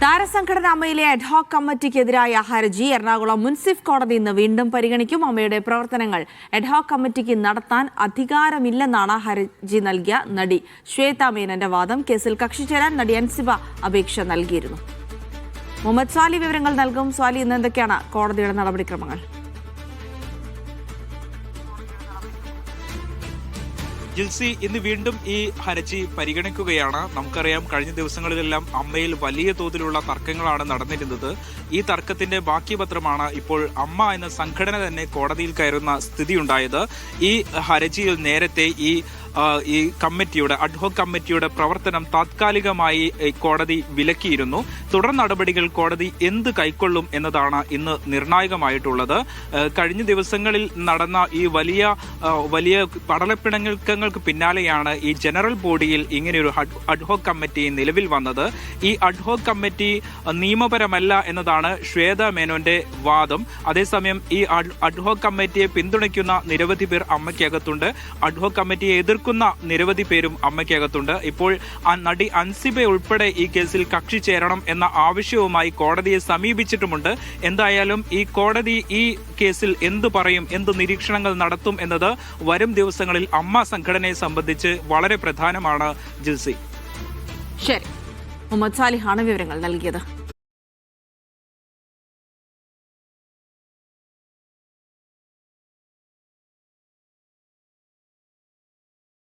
താരസംഘടന അമ്മയിലെ ad hoc കമ്മിറ്റിക്കെതിരായ ഹർജി എറണാകുളം മുൻസിഫ് കോടതി ഇന്ന് വീണ്ടും പരിഗണിക്കും. അമ്മയുടെ പ്രവർത്തനങ്ങൾ അഡ്ഹോക് കമ്മിറ്റിക്ക് നടത്താൻ അധികാരമില്ലെന്നാണ് ഹർജി നൽകിയ നടി ശ്വേത മേനന്റെ വാദം. കേസിൽ കക്ഷി ചേരാൻ നടി അൻസിബ അപേക്ഷ നൽകിയിരുന്നു. മുഹമ്മദ് സ്വാലി വിവരങ്ങൾ നൽകും. സ്വാലി, ഇന്ന് എന്തൊക്കെയാണ് കോടതിയുടെ നടപടിക്രമങ്ങൾ? ജിൽസി, ഇന്ന് വീണ്ടും ഈ ഹർജി പരിഗണിക്കുകയാണ്. നമുക്കറിയാം, കഴിഞ്ഞ ദിവസങ്ങളിലെല്ലാം അമ്മയിൽ വലിയ തോതിലുള്ള തർക്കങ്ങളാണ് നടന്നിരുന്നത്. ഈ തർക്കത്തിന്റെ ബാക്കി പത്രമാണ് ഇപ്പോൾ അമ്മ എന്ന സംഘടന തന്നെ കോടതിയിൽ കയറുന്ന സ്ഥിതിയുണ്ടായത്. ഈ ഹർജിയിൽ നേരത്തെ ഈ കമ്മിറ്റിയുടെ അഡ്ഹോക് കമ്മിറ്റിയുടെ പ്രവർത്തനം താത്കാലികമായി കോടതി വിലക്കിയിരുന്നു. തുടർ നടപടികൾ കോടതി എന്ത് കൈക്കൊള്ളും എന്നതാണ് ഇന്ന് നിർണായകമായിട്ടുള്ളത്. കഴിഞ്ഞ ദിവസങ്ങളിൽ നടന്ന ഈ വലിയ പടലപ്പിണക്കങ്ങൾക്ക് പിന്നാലെയാണ് ഈ ജനറൽ ബോഡിയിൽ ഇങ്ങനെയൊരു അഡ്ഹോക് കമ്മിറ്റി നിലവിൽ വന്നത്. ഈ അഡ്ഹോക് കമ്മിറ്റി നിയമപരമല്ല എന്നതാണ് ശ്വേത മേനോന്റെ വാദം. അതേസമയം ഈ അഡ്ഹോക് കമ്മിറ്റിയെ പിന്തുണയ്ക്കുന്ന നിരവധി പേർ അമ്മയ്ക്കകത്തുണ്ട്. അഡ്ഹോക് കമ്മിറ്റിയെ എതിർക്കുന്ന നിരവധി പേരും അമ്മയ്ക്കകത്തുണ്ട്. ഇപ്പോൾ നടി അൻസിബ ഉൾപ്പെടെ ഈ കേസിൽ കക്ഷി ചേരണം എന്ന ആവശ്യവുമായി കോടതിയെ സമീപിച്ചിട്ടുമുണ്ട്. എന്തായാലും ഈ കോടതി ഈ കേസിൽ എന്തു പറയും, എന്ത് നിരീക്ഷണങ്ങൾ നടത്തും എന്നത് വരും ദിവസങ്ങളിൽ അമ്മ സംഘടനയെ സംബന്ധിച്ച് വളരെ പ്രധാനമാണ്. ജിൽസി, ശരി, മുഹമ്മദ് സാലിഹാണ് വിവരങ്ങൾ നൽകിയത്.